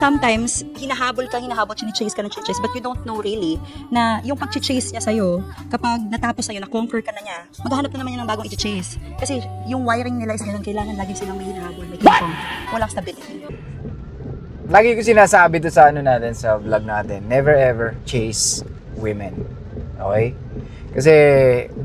Sometimes, hinahabol, chine-chase ka, but you don't know really na yung pag-chase niya sa'yo, kapag natapos sa'yo, na-conquer ka na niya, maghahanap na naman niya ng bagong i-chase. Kasi yung wiring nila is ganun, kailangan lagi silang may hinahabol, may ping-pong, walang stability. Lagi ko sinasabi to sa natin, sa vlog natin, never ever chase women. Okay? Kasi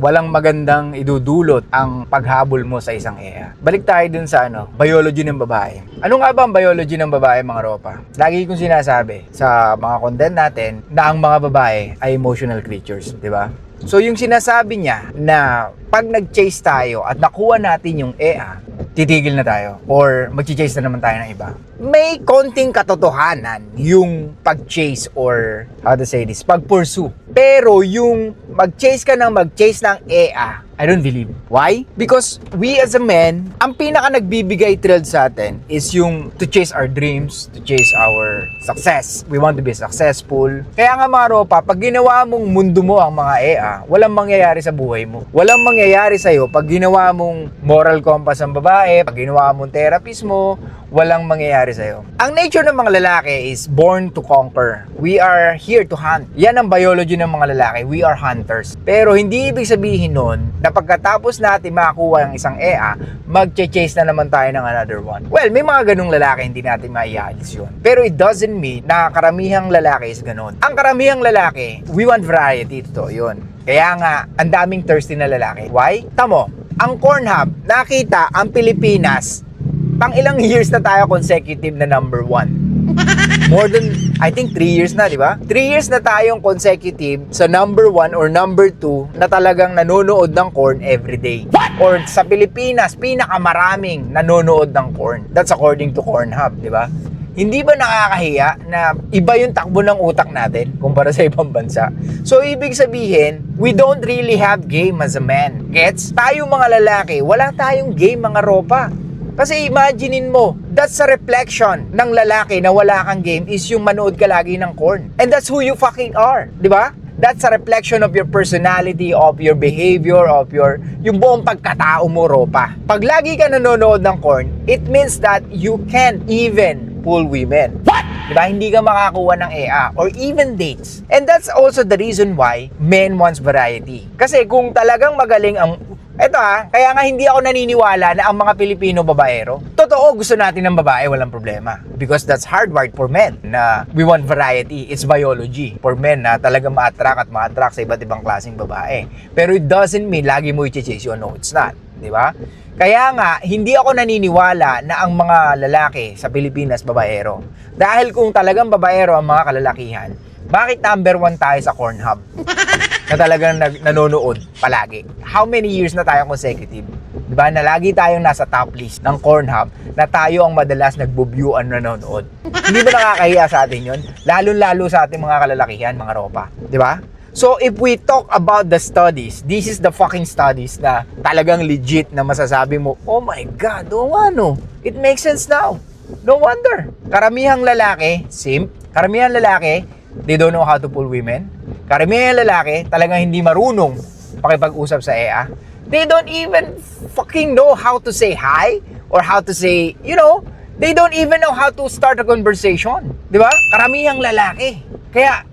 walang magandang idudulot ang paghabol mo sa isang EA. Balik tayo dun sa biology ng babae. Ano nga ba ang biology ng babae, mga ropa? Lagi kong sinasabi sa mga content natin na ang mga babae ay emotional creatures, di ba? So yung sinasabi niya na pag nag-chase tayo at nakuha natin yung EA, titigil na tayo or mag-chase na naman tayo ng iba. May konting katotohanan yung pag-chase or pag-pursue. Pero yung mag-chase ka ng mag-chase ng EA, I don't believe. Why? Because we as a men, ang pinaka nagbibigay thrill sa atin is yung to chase our dreams, to chase our success. We want to be successful. Kaya nga mga ropa, pag ginawa mong mundo mo ang mga EA, walang mangyayari sa buhay mo. Walang mangyayari sa'yo pag ginawa mong moral compass ang babae, pag ginawa mong therapist mo, walang mangyayari sa'yo. Ang nature ng mga lalaki is born to conquer. We are here to hunt. Yan ang biology ng mga lalaki. We are hunters. Pero hindi ibig sabihin nun na pagkatapos natin makakuha ang isang EA, mag-chase na naman tayo ng another one. Well, may mga ganung lalaki, hindi natin maialis yun. Pero it doesn't mean na karamihang lalaki is ganun. Ang karamihang lalaki, we want variety. Ito, yun. Kaya nga, ang daming thirsty na lalaki. Why? Tamo, ang Pornhub, nakita ang Pilipinas, pang ilang years na tayo consecutive na number 1. More than, I think 3 years na, di ba? 3 years na tayong consecutive sa number 1 or number 2 na talagang nanonood ng porn everyday. Or sa Pilipinas, pinakamaraming nanonood ng porn. That's according to Pornhub, di ba? Hindi ba nakakahiya na iba yung takbo ng utak natin kumpara sa ibang bansa? So, ibig sabihin, we don't really have game as a man. Gets? Tayo mga lalaki, wala tayong game mga ropa. Kasi imaginein mo, that's a reflection ng lalaki na wala kang game is yung manood ka lagi ng porn. And that's who you fucking are, di ba? That's a reflection of your personality, of your behavior, of yung buong pagkatao mo, ropa. Pag lagi ka nanonood ng porn, it means that you can't even pull women. What? Diba? Hindi ka makakuha ng EA or even dates. And that's also the reason why men wants variety. Kasi kung talagang magaling ang kaya nga hindi ako naniniwala na ang mga Pilipino babaero, totoo gusto natin ng babae, walang problema. Because that's hardwired for men na we want variety. It's biology for men na talagang ma-attract at ma-attract sa iba't ibang klaseng babae. Pero it doesn't mean lagi mo i-chase yun. No, it's not. Diba? Kaya nga, hindi ako naniniwala na ang mga lalaki sa Pilipinas babaero. Dahil kung talagang babaero ang mga kalalakihan, bakit number 1 tayo sa Pornhub? Na talagang nanonood palagi. How many years na tayo consecutive? Diba? Na lagi tayong nasa top list ng Pornhub na tayo ang madalas nagbo-view ang nanonood. Hindi ba nakakahiya sa atin yun? Lalo-lalo sa ating mga kalalakihan, mga ropa. Diba? So, if we talk about the studies, this is the fucking studies na talagang legit na masasabi mo, oh my God, it makes sense now. No wonder. Karamihang lalaki, karamihang lalaki, they don't know how to pull women. Karamihan lalaki, talagang hindi marunong pakipag-usap sa EA. They don't even fucking know how to say hi or how to say, they don't even know how to start a conversation. Di ba? Karamihang lalaki. Kaya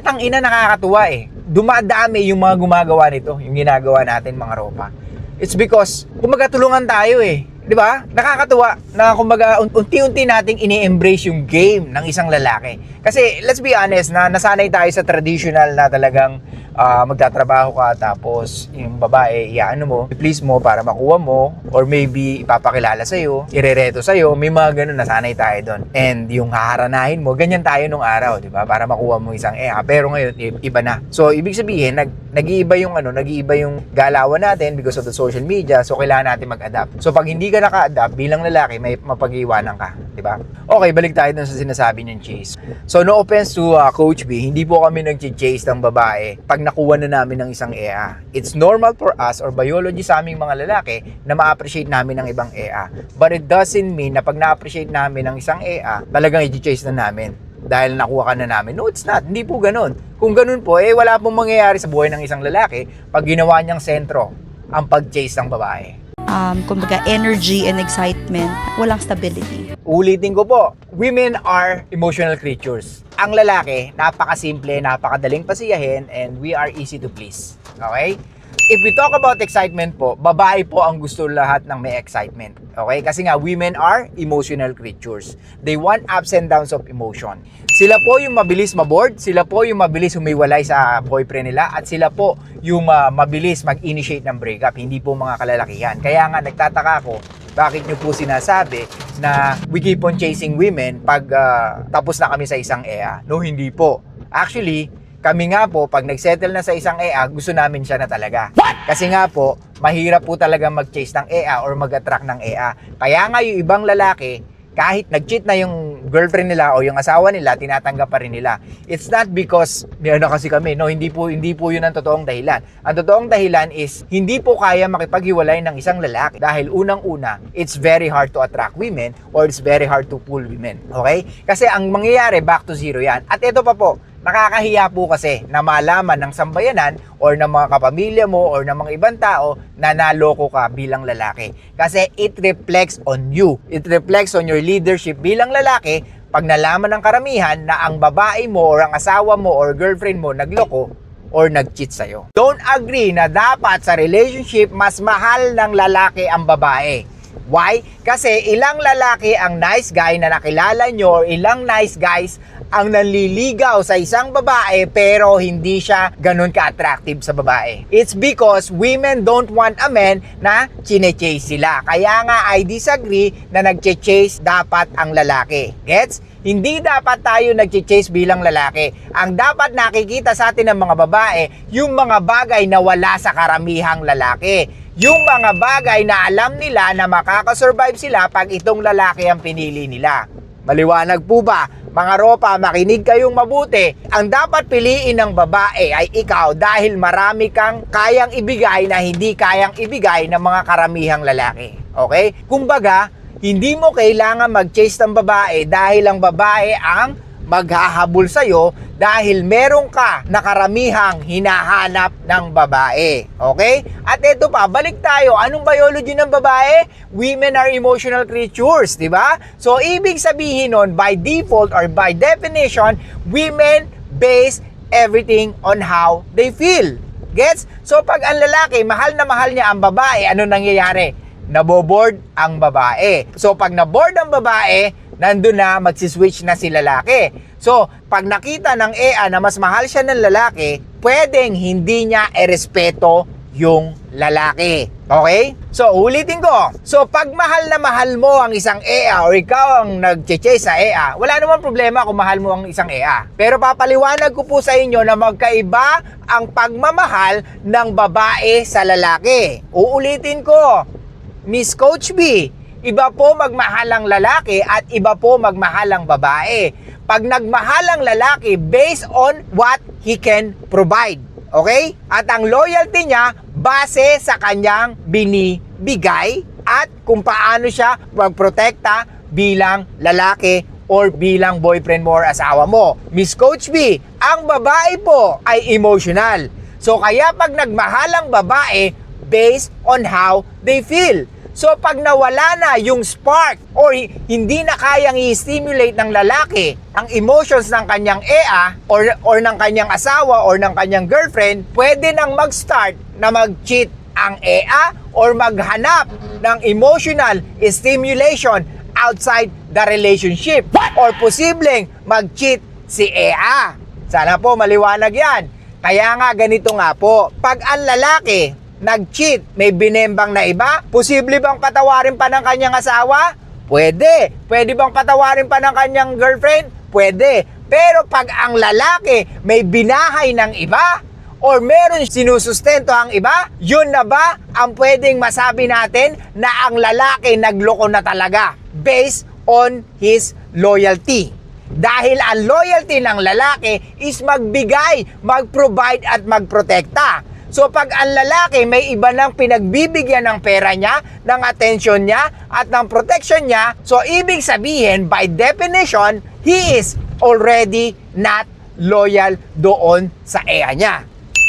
tangina nakakatuwa eh. Dumadami yung mga gumagawa nito, yung ginagawa natin mga ropa. It's because, kumbaga tulungan tayo eh. Di ba? Nakakatuwa na kumbaga unti-unti nating ini-embrace yung game ng isang lalaki. Kasi let's be honest na nasanay tayo sa traditional na talagang magtatrabaho ka tapos yung babae please mo para makuha mo or maybe ipapakilala sa'yo, irereto sa'yo, may mga ganun nasanay tayo doon. And yung haharanahin mo, ganyan tayo nung araw, di ba? Para makuha mo isang pero ngayon iba na. So ibig sabihin nag-iiba yung galawan natin because of the social media, so kailangan natin mag-adapt. So pag hindi ka naka-adapt bilang lalaki, may mapag-iwanan ka, di ba? Okay, balik tayo dun sa sinasabi niyang chase. So no offense to Coach B, hindi po kami nag-chase ng babae pag nakuha na namin ng isang EA. It's normal for us or biology sa aming mga lalaki na ma-appreciate namin ng ibang EA. But it doesn't mean na pag na-appreciate namin ng isang EA, talagang i-chase na namin dahil nakuha ka na namin. No, it's not. Hindi po ganun. Kung ganun po, wala pong mangyayari sa buhay ng isang lalaki pag ginawa niyang sentro ang pag-chase ng babae. kumbaga, energy and excitement, walang stability. Ulitin ko po, women are emotional creatures. Ang lalaki, napakasimple, napakadaling pasiyahin, and we are easy to please. Okay? If we talk about excitement po, babae po ang gusto lahat ng may excitement. Okay? Kasi nga, women are emotional creatures. They want ups and downs of emotion. Sila po yung mabilis maboard, sila po yung mabilis humiwalay sa boyfriend nila, at sila po yung mabilis mag-initiate ng breakup, hindi po mga kalalakihan. Kaya nga, nagtataka ako, bakit nyo po sinasabi na we keep on chasing women pag tapos na kami sa isang EA? No, hindi po. Actually, kami nga po, pag nagsettle na sa isang EA, gusto namin siya na talaga. Kasi nga po, mahirap po talaga mag-chase ng EA or mag-attract ng EA. Kaya nga yung ibang lalaki, kahit nag-cheat na yung girlfriend nila o yung asawa nila, tinatanggap pa rin nila. It's not because, kasi kami, no, hindi po yun ang totoong dahilan. Ang totoong dahilan is, hindi po kaya makipaghiwalay ng isang lalaki dahil unang-una, it's very hard to attract women or it's very hard to pull women. Okay? Kasi ang mangyayari, back to zero yan. At ito pa po, nakakahiya po kasi na malaman ng sambayanan or ng mga kapamilya mo or ng mga ibang tao na naloko ka bilang lalaki. Kasi it reflects on you. It reflects on your leadership bilang lalaki pag nalaman ng karamihan na ang babae mo or ang asawa mo or girlfriend mo nagloko or nag-cheat sa'yo. Don't agree na dapat sa relationship mas mahal ng lalaki ang babae. Why? Kasi ilang lalaki ang nice guy na nakilala nyo or ilang nice guys ang nanliligaw sa isang babae pero hindi siya ganun ka-attractive sa babae. It's because women don't want a man na chine-chase sila. Kaya nga I disagree na nag-chase dapat ang lalaki. Gets? Hindi dapat tayo nag-chase bilang lalaki. Ang dapat nakikita sa atin ng mga babae, yung mga bagay na wala sa karamihang lalaki. Yung mga bagay na alam nila na makakasurvive sila pag itong lalaki ang pinili nila. Maliwanag po ba? Mga ropa, makinig kayong mabuti. Ang dapat piliin ng babae ay ikaw dahil marami kang kayang ibigay na hindi kayang ibigay ng mga karamihang lalaki. Okay? Kumbaga, hindi mo kailangan mag-chase ng babae dahil ang babae ang maghahabol sa'yo dahil meron ka na karamihang hinahanap ng babae. Okay? At ito pa, balik tayo. Anong biology ng babae? Women are emotional creatures, di ba? So, ibig sabihin nun, by default or by definition, women base everything on how they feel. Gets? So, pag ang lalaki, mahal na mahal niya ang babae, ano nangyayari? Naboboard ang babae. So, pag naboard ang babae, nandun na, magsiswitch na si lalaki. So, pag nakita ng EA na mas mahal siya ng lalaki, pwedeng hindi niya erespeto yung lalaki. Okay? So, ulitin ko. So, pag mahal na mahal mo ang isang EA or ikaw ang nag-chase sa EA, wala namang problema kung mahal mo ang isang EA. Pero papaliwanag ko po sa inyo na magkaiba ang pagmamahal ng babae sa lalaki. Uulitin ko, Miss Coach B, iba po magmahal ang lalaki at iba po magmahal ang babae. Pag nagmahal ang lalaki based on what he can provide. Okay? At ang loyalty niya base sa kanyang binibigay at kung paano siya magprotekta bilang lalaki or bilang boyfriend mo or asawa mo. Miss Coach B, ang babae po ay emotional. So kaya pag nagmahal ang babae based on how they feel. So pag nawala na yung spark or hindi na kayang i-stimulate ng lalaki ang emotions ng kanyang EA or ng kanyang asawa or ng kanyang girlfriend, pwede nang mag-start na mag-cheat ang EA or maghanap ng emotional stimulation outside the relationship. Or posibleng mag-cheat si EA. Sana po maliwanag yan. Kaya nga ganito nga po, pag ang lalaki nag-cheat, may binembang na iba, posible bang patawarin pa ng kanyang asawa? Pwede. Pwede bang patawarin pa ng kanyang girlfriend? Pwede. Pero pag ang lalaki may binahay ng iba or meron sinusustento ang iba, yun na ba ang pwedeng masabi natin na ang lalaki nagloko na talaga based on his loyalty? Dahil ang loyalty ng lalaki is magbigay, mag-provide at magprotekta. So pag ang lalaki may iba nang pinagbibigyan ng pera niya, ng atensyon niya, at ng protection niya, so ibig sabihin, by definition, he is already not loyal doon sa EA niya.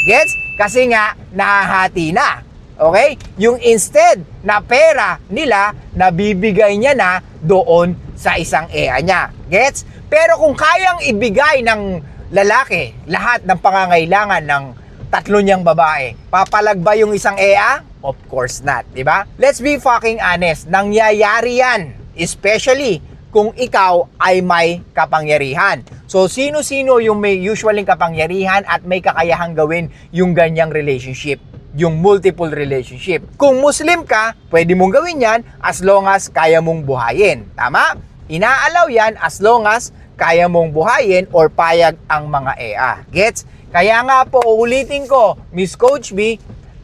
Gets? Kasi nga, nahahati na. Okay? Yung instead na pera nila, nabibigay niya na doon sa isang EA niya. Gets? Pero kung kayang ibigay ng lalaki lahat ng pangangailangan ng tatlo niyang babae, papalag ba yung isang EA? Of course not, di ba? Let's be fucking honest, nangyayari yan. Especially kung ikaw ay may kapangyarihan. So, sino-sino yung may usually kapangyarihan at may kakayahang gawin yung ganyang relationship? Yung multiple relationship. Kung Muslim ka, pwede mong gawin yan as long as kaya mong buhayin. Tama? Inaalaw yan as long as kaya mong buhayin or payag ang mga EA. Gets? Kaya nga po, uulitin ko, Miss Coach B,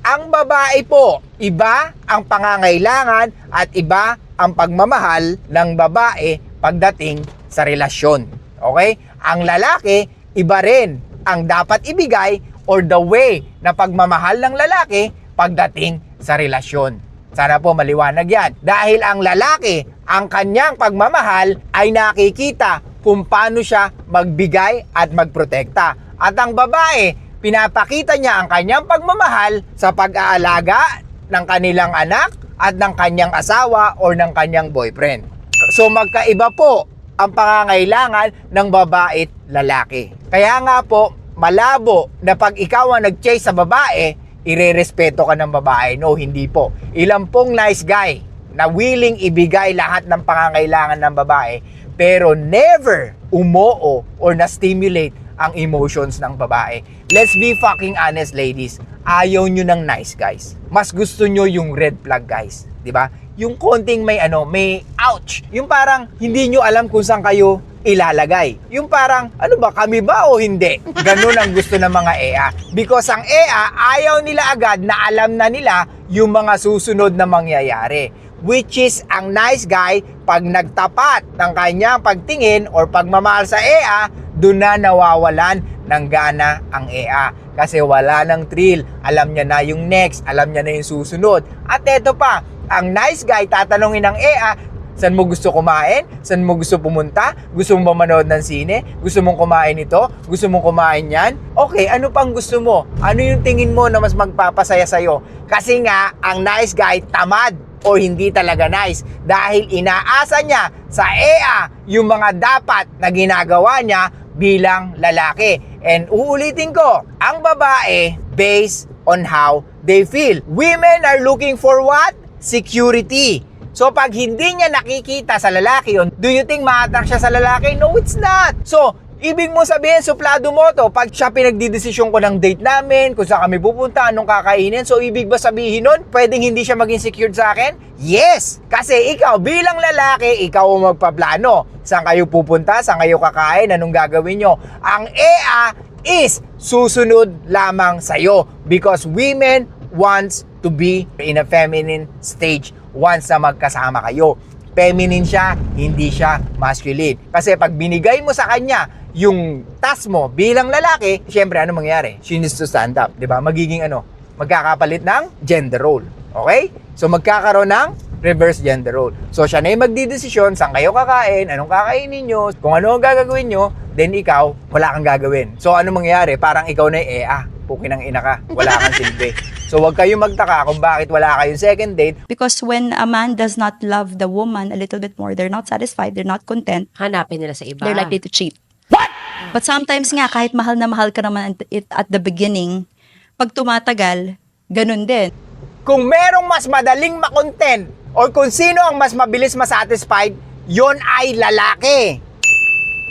ang babae po, iba ang pangangailangan at iba ang pagmamahal ng babae pagdating sa relasyon. Okay? Ang lalaki, iba rin ang dapat ibigay or the way na pagmamahal ng lalaki pagdating sa relasyon. Sana po maliwanag yan. Dahil ang lalaki, ang kanyang pagmamahal ay nakikita kung paano siya magbigay at magprotekta. At ang babae, pinapakita niya ang kanyang pagmamahal sa pag-aalaga ng kanilang anak at ng kanyang asawa or ng kanyang boyfriend. So magkaiba po ang pangangailangan ng babae at lalaki. Kaya nga po, malabo na pag ikaw ang nag-chase sa babae, irerespeto ka ng babae. No, hindi po. Ilan pong nice guy na willing ibigay lahat ng pangangailangan ng babae pero never umoo or na-stimulate ang emotions ng babae. Let's be fucking honest, ladies. Ayaw nyo ng nice guys. Mas gusto nyo yung red flag guys. Diba? Yung konting may ouch. Yung parang hindi nyo alam kung saan kayo ilalagay. Yung parang, kami ba o hindi? Ganun ang gusto ng mga EA. Because ang EA, ayaw nila agad na alam na nila yung mga susunod na mangyayari. Which is, ang nice guy, pag nagtapat ng kanyang pagtingin or pagmamahal sa EA, doon na nawawalan ng gana ang EA. Kasi wala ng thrill. Alam niya na yung next. Alam niya na yung susunod. At eto pa, ang nice guy, tatanungin ng EA, saan mo gusto kumain? Saan mo gusto pumunta? Gusto mo ba manood ng sine? Gusto mong kumain ito? Gusto mong kumain yan? Okay, ano pang gusto mo? Ano yung tingin mo na mas magpapasaya sa'yo? Kasi nga, ang nice guy, tamad o hindi talaga nice. Dahil inaasa niya sa EA yung mga dapat na ginagawa niya bilang lalaki. And uulitin ko, ang babae based on how they feel. Women are looking for what? Security. So pag hindi niya nakikita sa lalaki yun, do you think ma-attract siya sa lalaki? No, it's not. So, ibig mo sabihin, suplado mo to, pag siya pinagdidesisyon ko ng date namin, kung saan kami pupunta, anong kakainin, so ibig ba sabihin nun, pwedeng hindi siya maging secured sa akin? Yes! Kasi ikaw, bilang lalaki, ikaw ang magpaplano. Saan kayo pupunta, saan kayo kakain, anong gagawin nyo. Ang EA is susunod lamang sa'yo because women wants to be in a feminine stage once na magkasama kayo. Feminine siya, hindi siya masculine. Kasi pag binigay mo sa kanya yung task mo bilang lalaki, syempre ano mangyayari? She needs to stand up, 'di ba? Magiging magkakapalit ng gender role. Okay? So magkakaroon ng reverse gender role. So siya na yung magdidesisyon saan kayo kakain, anong kakainin nyo, kung ano ang gagawin nyo, then ikaw, wala kang gagawin. So ano mangyayari? Parang ikaw na yung EA. Pukin ng ina ka. Wala kang silbi. So wag kayong magtaka kung bakit wala kayong second date. Because when a man does not love the woman a little bit more, they're not satisfied, they're not content, Hanapin nila sa iba. they're likely to cheat. What? But sometimes nga, kahit mahal na mahal ka naman at the beginning, pag tumatagal, ganun din. Kung merong mas madaling makontent or kung sino ang mas mabilis masatisfied, yon ay lalaki.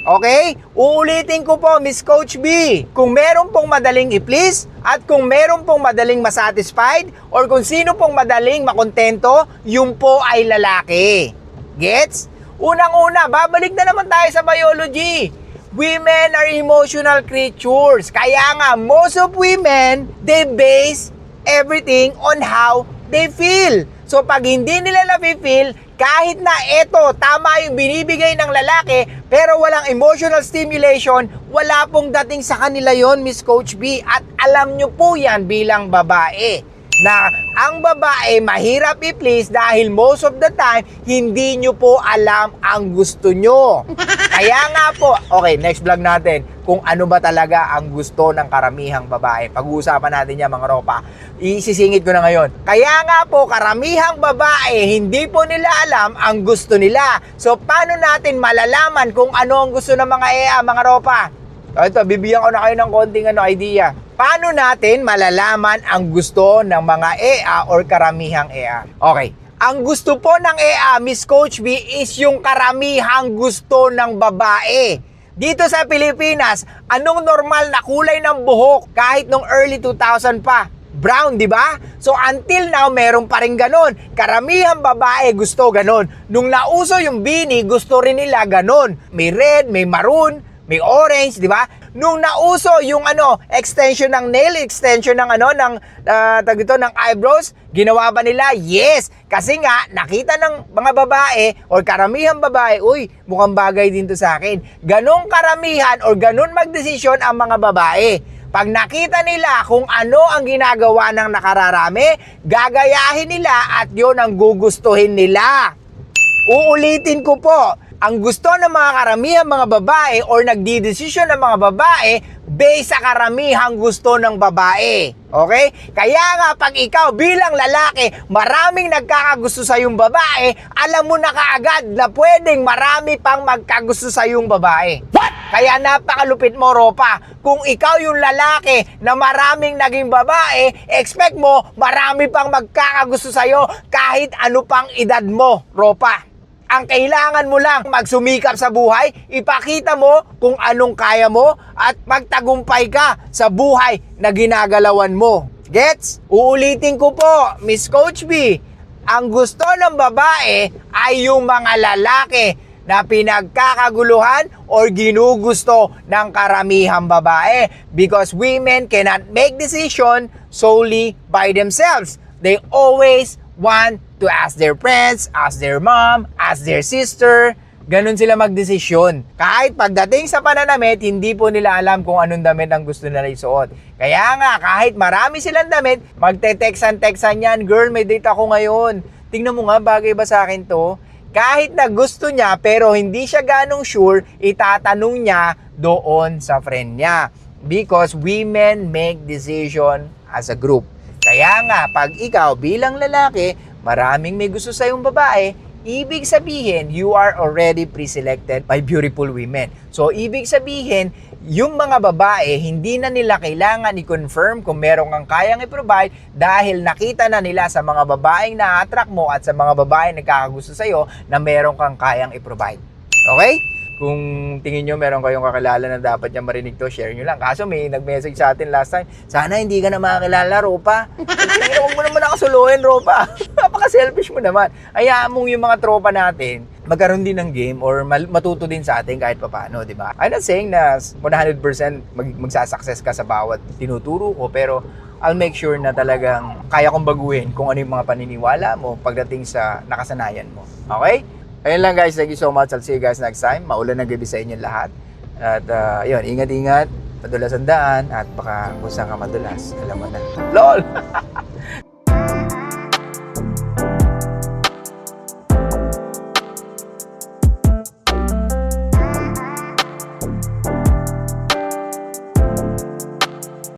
Okay? Uulitin ko po, Miss Coach B. Kung meron pong madaling i-please at kung meron pong madaling masatisfied or kung sino pong madaling makontento, yun po ay lalaki. Gets? Unang-una, babalik na naman tayo sa biology. Women are emotional creatures. Kaya nga, most of women, they base everything on how they feel. So pag hindi nila na-feel, kahit na eto, tama yung binibigay ng lalaki, pero walang emotional stimulation, wala pong dating sa kanila yon, Miss Coach B. At alam nyo po yan bilang babae, na ang babae mahirap i-please dahil most of the time, hindi nyo po alam ang gusto nyo. Kaya nga po, okay, next vlog natin, kung ano ba talaga ang gusto ng karamihang babae. Pag-uusapan natin yan mga ropa. Isisingit ko na ngayon. Kaya nga po, karamihang babae, hindi po nila alam ang gusto nila. So, paano natin malalaman kung ano ang gusto ng mga EA, mga ropa? Ito, bibigyan ko na kayo ng konting idea. Paano natin malalaman ang gusto ng mga EA or karamihang EA? Okay. Ang gusto po ng EA, Miss Coach B, is yung karamihang gusto ng babae. Dito sa Pilipinas, anong normal na kulay ng buhok kahit nung early 2000 pa? Brown, di ba? So until now, meron pa rin ganon. Karamihang babae gusto ganon. Nung nauso yung bini, gusto rin nila ganon. May red, may maroon, may orange, di ba? Nung nauso yung extension ng nail, extension ng ng eyebrows, ginawa ba nila? Yes! Kasi nga, nakita ng mga babae or karamihang babae, uy, mukhang bagay din to sa akin. Ganong karamihan or ganon magdesisyon ang mga babae. Pag nakita nila kung ano ang ginagawa ng nakararami, gagayahin nila at yon ang gugustuhin nila. Uulitin ko po, ang gusto ng mga karamihan mga babae or nagdidesisyon ng mga babae based sa karamihang gusto ng babae. Okay? Kaya nga pag ikaw bilang lalaki, maraming nagkakagusto sa yung babae, alam mo na kaagad na pwedeng marami pang magkagusto sa yung babae. What? Kaya napakalupit mo, ropa. Kung ikaw yung lalaki na maraming naging babae, expect mo marami pang magkakagusto sa'yo kahit ano pang edad mo, ropa. Ang kailangan mo lang magsumikap sa buhay, ipakita mo kung anong kaya mo at magtagumpay ka sa buhay na ginagalawan mo. Gets? Uulitin ko po, Miss Coach B, ang gusto ng babae ay yung mga lalaki na pinagkakaguluhan or ginugusto ng karamihang babae because women cannot make decision solely by themselves. They always want to ask their friends, ask their mom, ask their sister. Ganun sila magdesisyon. Kahit pagdating sa pananamit, hindi po nila alam kung anong damit ang gusto nila isuot. Kaya nga, kahit marami silang damit, magte-textan-textan yan, girl, may date ako ngayon. Tingnan mo nga, bagay ba sa akin to? Kahit na gusto niya, pero hindi siya ganong sure, itatanong niya doon sa friend niya. Because women make decision as a group. Kaya nga, pag ikaw bilang lalaki, maraming may gusto sa iyong babae, ibig sabihin, you are already pre-selected by beautiful women. So, ibig sabihin, yung mga babae, hindi na nila kailangan i-confirm kung meron kang kayang i-provide dahil nakita na nila sa mga babaeng na-attract mo at sa mga babaeng nagkakagusto sa'yo na meron kang kayang i-provide. Okay? Kung tingin nyo meron kayong kakilala na dapat niya marinig to, share nyo lang. Kaso may nag-message sa atin last time, sana hindi ka na makakilala, Ropa. Huwag mo naman nakasuluhin, Ropa. Napaka-selfish mo naman. Hayaan mong yung mga tropa natin magkaroon din ng game or matuto din sa atin kahit papaano, di ba? I'm not saying na 100% magsasucess ka sa bawat tinuturo ko, pero I'll make sure na talagang kaya kong baguhin kung ano yung mga paniniwala mo pagdating sa nakasanayan mo. Okay? Ayun lang guys, thank you so much. I'll see you guys next time. Maulan na gabi sa inyo lahat. At yun, ingat-ingat. Madulas ang daan at baka kung saan ka madulas, alam mo na. LOL!